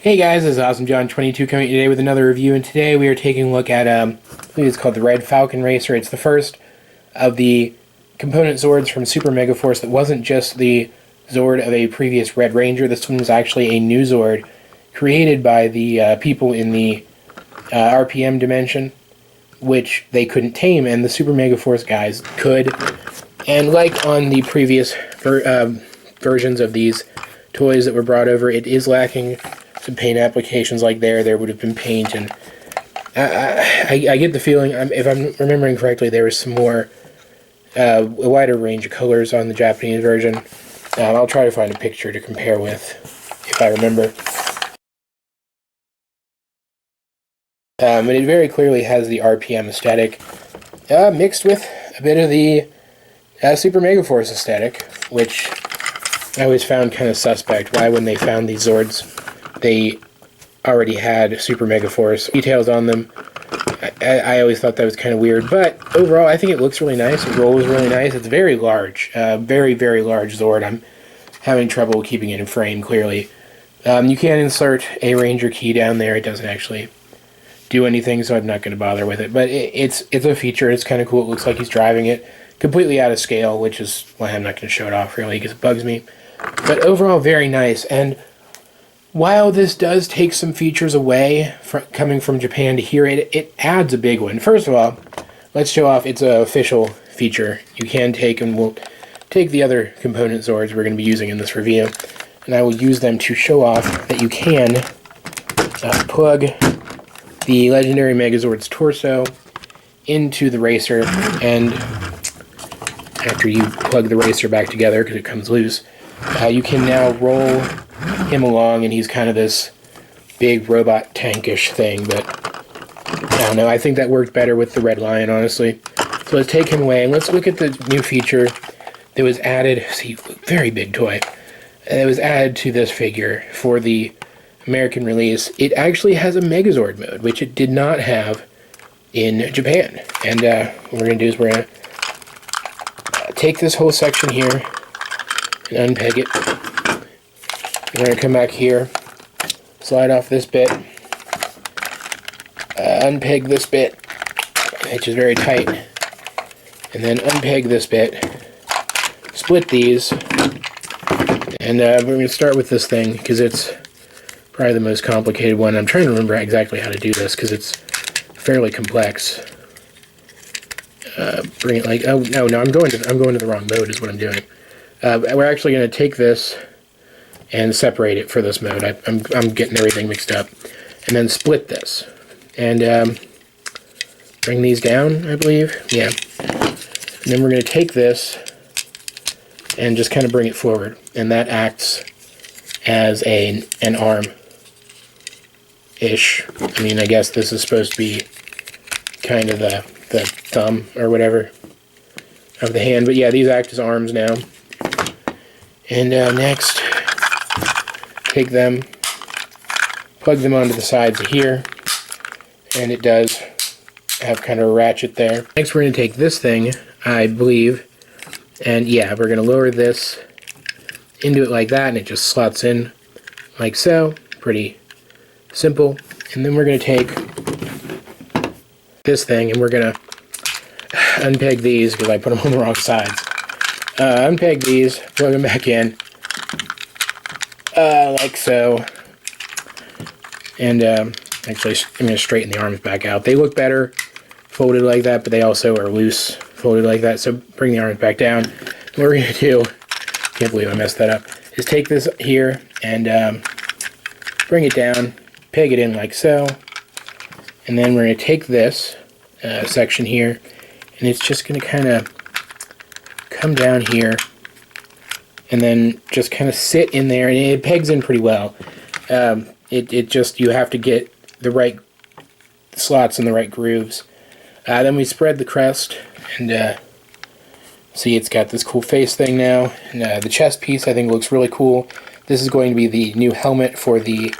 Hey guys, this is AwesomeJohn22 coming today with another review, and today we are taking a look at, I believe it's called the Red Falcon Racer. It's the first of the component Zords from Super Megaforce that wasn't just the Zord of a previous Red Ranger. This one was actually a new Zord created by the people in the RPM dimension, which they couldn't tame, and the Super Megaforce guys could. And like on the previous versions of these toys that were brought over, it is lacking some paint applications. Like there would have been paint, and I get the feeling, if I'm remembering correctly, there was some more, a wider range of colors on the Japanese version. I'll try to find a picture to compare with, if I remember. But it very clearly has the RPM aesthetic, mixed with a bit of the Super Megaforce aesthetic, which I always found kind of suspect. Why, when they found these Zords, they already had Super Megaforce details on them? I always thought that was kind of weird, but overall I think it looks really nice. It rolls really nice. It's very large, very, very large Zord. I'm having trouble keeping it in frame, clearly. You can insert a Ranger key down there. It doesn't actually do anything, so I'm not going to bother with it, but it's a feature. It's kind of cool. It looks like he's driving it completely out of scale, which is why I'm not going to show it off, really, because it bugs me. But overall, very nice. And while this does take some features away coming from Japan to here, it adds a big one. First of all, let's show off its official feature. You can take, and we'll take the other component Zords we're going to be using in this review, and I will use them to show off that you can plug the legendary Megazord's torso into the racer, and after you plug the racer back together, because it comes loose, you can now roll him along, and he's kind of this big robot tankish thing, but I don't know, I think that worked better with the Red Lion, honestly. So let's take him away, and let's look at the new feature that was added. See, very big toy. That was added to this figure for the American release. It actually has a Megazord mode, which it did not have in Japan. And what we're going to do is we're going to take this whole section here and unpeg it. We're going to come back here, slide off this bit, unpeg this bit, which is very tight, and then unpeg this bit, split these, and we're going to start with this thing, because it's probably the most complicated one. I'm trying to remember exactly how to do this, because it's fairly complex. Bring it like, oh, no, I'm going to the wrong mode is what I'm doing. We're actually going to take this and separate it for this mode. I'm getting everything mixed up. And then split this. And bring these down, I believe. Yeah. And then we're going to take this and just kind of bring it forward. And that acts as an arm-ish. I mean, I guess this is supposed to be kind of the thumb or whatever of the hand. But yeah, these act as arms now. And next, take them, plug them onto the sides of here, and it does have kind of a ratchet there. Next we're going to take this thing, I believe, and yeah, we're going to lower this into it like that, and it just slots in like so. Pretty simple. And then we're going to take this thing, and we're going to unpeg these, because I put them on the wrong sides. Unpeg these, plug them back in, like so, and actually I'm going to straighten the arms back out. They look better folded like that, but they also are loose folded like that, so bring the arms back down. What we're going to do, can't believe I messed that up, is take this here and bring it down, peg it in like so, and then we're going to take this section here, and it's just going to kind of come down here and then just kind of sit in there, and it pegs in pretty well. It just, you have to get the right slots and the right grooves. Then we spread the crest, and see, it's got this cool face thing now, and the chest piece I think looks really cool. This is going to be the new helmet for the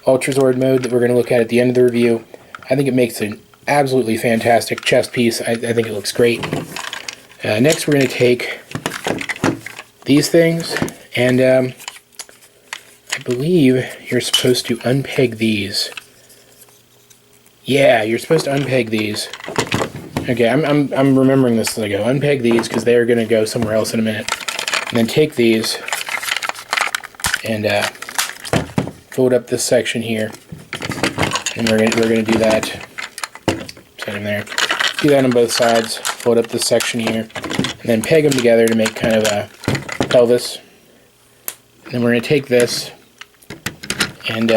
Ultrazord mode that we're going to look at the end of the review. I think it makes an absolutely fantastic chest piece. I think it looks great. Next we're going to take these things, and I believe you're supposed to unpeg these. Yeah, you're supposed to unpeg these. Okay, I'm remembering this as I go. Unpeg these because they're going to go somewhere else in a minute. And then take these and fold up this section here. And we're gonna do that. Set them there. Do that on both sides. Fold up this section here, and then peg them together to make kind of a pelvis. And then we're gonna take this and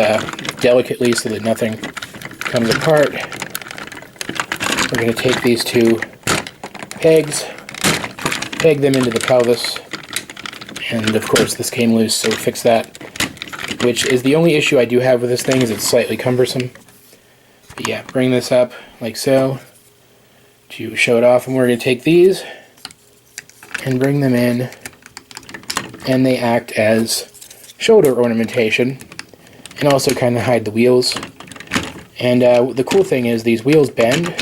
delicately, so that nothing comes apart, we're gonna take these two pegs, peg them into the pelvis, and of course this came loose, so we fix that. Which is the only issue I do have with this thing, is it's slightly cumbersome. But yeah, bring this up like so to show it off, and we're going to take these and bring them in, and they act as shoulder ornamentation and also kind of hide the wheels. And the cool thing is these wheels bend.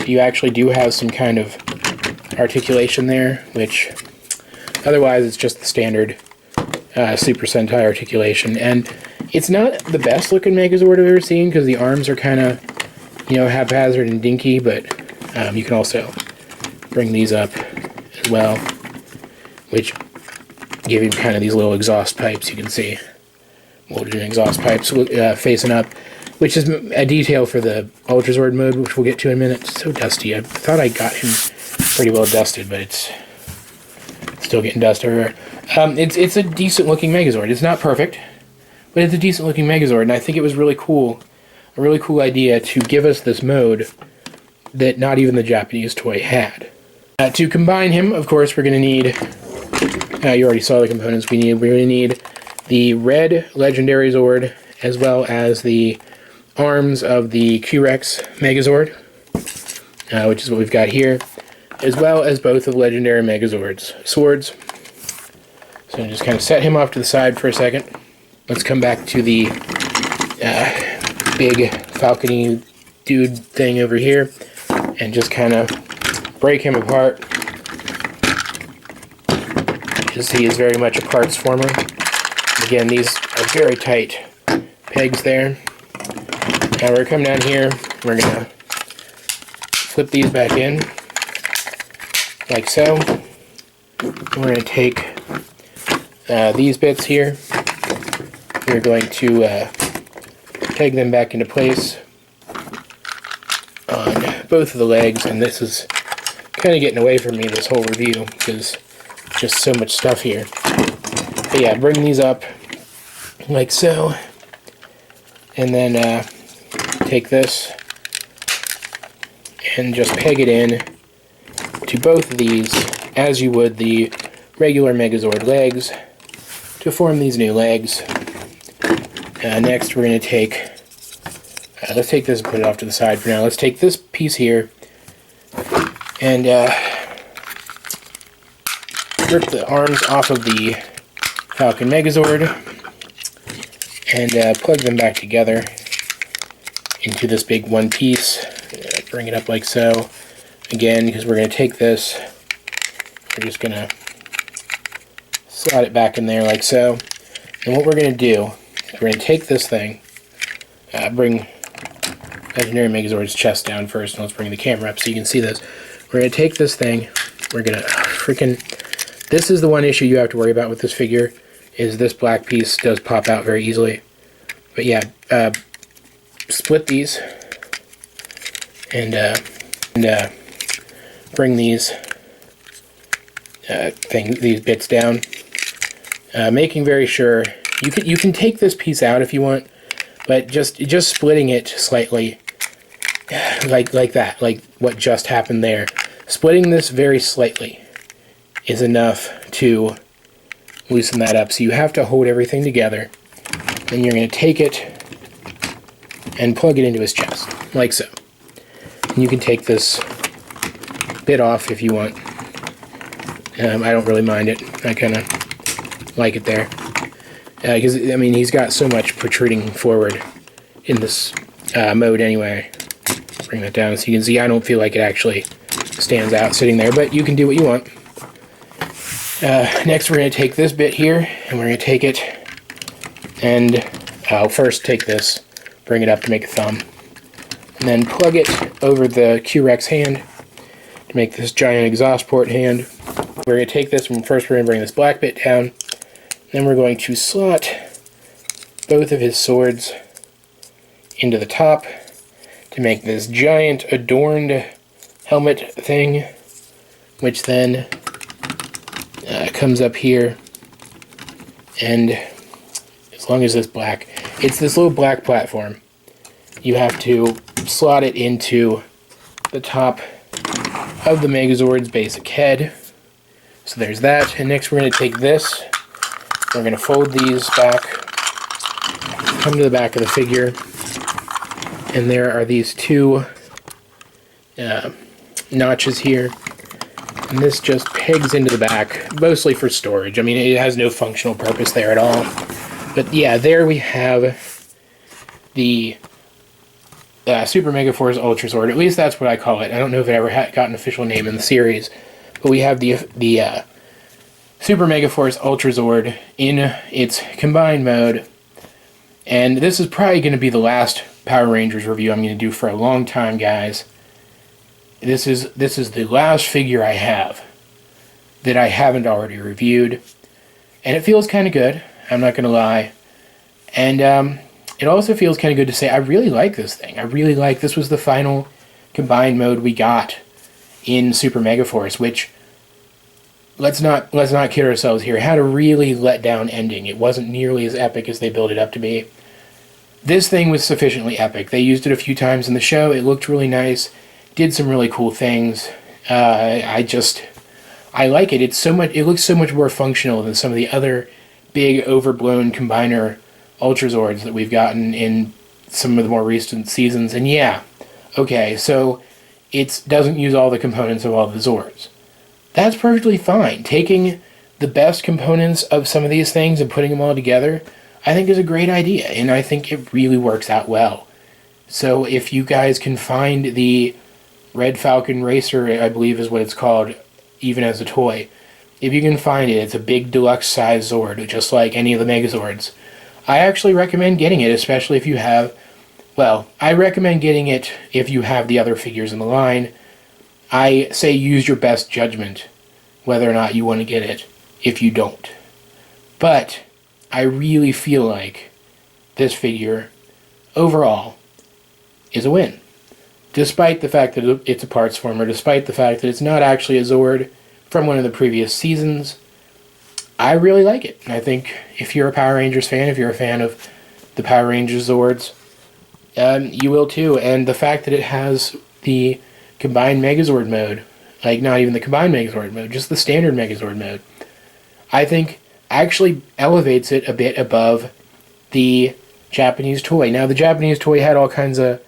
You actually do have some kind of articulation there, which otherwise it's just the standard Super Sentai articulation. And it's not the best looking Megazord I've ever seen, because the arms are kind of, haphazard and dinky, but you can also bring these up as well, which give you kind of these little exhaust pipes. You can see molded in exhaust pipes facing up, which is a detail for the Ultrazord mode, which we'll get to in a minute. It's so dusty. I thought I got him pretty well dusted, but it's still getting dust everywhere. It's a decent looking Megazord. It's not perfect, but it's a decent looking Megazord, and I think it was really cool, a really cool idea to give us this mode that not even the Japanese toy had. To combine him, of course, we're going to need, you already saw the components we're going to need the red Legendary Zord, as well as the arms of the Q-Rex Megazord, which is what we've got here, as well as both of the Legendary Megazord's swords. So just kind of set him off to the side for a second. Let's come back to the big Falcon-y dude thing over here, and just kind of break him apart, because he is very much a parts former. Again, these are very tight pegs there. Now we're going to come down here, we're going to flip these back in, like so. And we're going to take these bits here, we're going to peg them back into place on both of the legs, and this is kind of getting away from me, this whole review, because just so much stuff here. But yeah, bring these up like so, and then take this and just peg it in to both of these as you would the regular Megazord legs to form these new legs. Next we're going to take, let's take this and put it off to the side for now. Let's take this piece here and rip the arms off of the Falcon Megazord and plug them back together into this big one piece. Bring it up like so. Again, because we're going to take this, we're just going to slide it back in there like so. And what we're going to do is we're going to take this thing, bring Legendary Megazord's chest down first, and let's bring the camera up so you can see this. We're going to take this thing, we're going to this is the one issue you have to worry about with this figure, is this black piece does pop out very easily. But yeah, split these and bring these these bits down, making very sure you can take this piece out if you want, but just splitting it slightly, like that, like what just happened there. Splitting this very slightly is enough to loosen that up. So you have to hold everything together, and you're going to take it and plug it into his chest, like so. And you can take this bit off if you want. I don't really mind it. I kind of like it there. Because, I mean, he's got so much protruding forward in this mode anyway. Bring that down so you can see. I don't feel like it actually stands out sitting there, but you can do what you want. Next we're going to take this bit here, and we're going to take it And I'll first take this, bring it up to make a thumb, and then plug it over the Q-Rex hand to make this giant exhaust port hand. We're going to take this, and first we're going to bring this black bit down, then we're going to slot both of his swords into the top to make this giant adorned helmet thing, which then comes up here, and as long as it's black, it's this little black platform. You have to slot it into the top of the Megazord's basic head. So there's that, and next we're going to take this, we're going to fold these back, come to the back of the figure, and there are these two notches here, and this just pegs into the back, mostly for storage. I mean, it has no functional purpose there at all. But yeah, there we have the Super Megaforce Ultrazord. At least that's what I call it. I don't know if it ever got an official name in the series, but we have the Super Megaforce Ultrazord in its combined mode, and this is probably going to be the last Power Rangers review I'm going to do for a long time, guys. This is the last figure I have that I haven't already reviewed, and it feels kind of good, I'm not going to lie. And it also feels kind of good to say I really like this thing. I really like this was the final combined mode we got in Super Megaforce, which let's not kid ourselves here, it had a really let down ending. It wasn't nearly as epic as they built it up to be. This thing was sufficiently epic. They used it a few times in the show. It looked really nice. Did some really cool things. I like it. It looks so much more functional than some of the other big overblown combiner Ultrazords that we've gotten in some of the more recent seasons. And yeah, okay, so it doesn't use all the components of all the Zords. That's perfectly fine. Taking the best components of some of these things and putting them all together, I think is a great idea, and I think it really works out well. So if you guys can find the Red Falcon Racer, I believe is what it's called, even as a toy, if you can find it, it's a big deluxe size Zord, just like any of the Megazords. I actually recommend getting it, especially if you have, well, I recommend getting it if you have the other figures in the line. I say use your best judgment whether or not you want to get it if you don't. But I really feel like this figure, overall, is a win. Despite the fact that it's a parts former, despite the fact that it's not actually a Zord from one of the previous seasons, I really like it. I think if you're a Power Rangers fan, if you're a fan of the Power Rangers Zords, you will too. And the fact that it has the combined Megazord mode, like not even the combined Megazord mode, just the standard Megazord mode, I think actually elevates it a bit above the Japanese toy. Now, the Japanese toy had all kinds of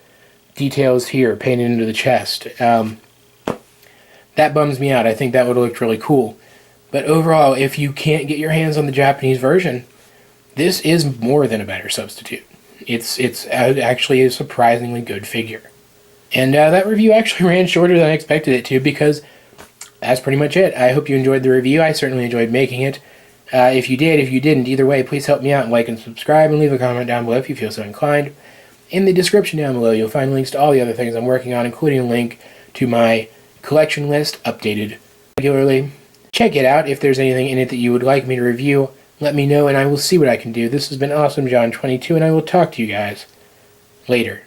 details here painted into the chest. That bums me out. I think that would have looked really cool. But overall, if you can't get your hands on the Japanese version, this is more than a better substitute. It's actually a surprisingly good figure. And that review actually ran shorter than I expected it to, because that's pretty much it. I hope you enjoyed the review. I certainly enjoyed making it. If you did, if you didn't, either way, please help me out and like and subscribe, and leave a comment down below if you feel so inclined. In the description down below, you'll find links to all the other things I'm working on, including a link to my collection list, updated regularly. Check it out. If there's anything in it that you would like me to review, let me know, and I will see what I can do. This has been Awesome John 22, and I will talk to you guys later.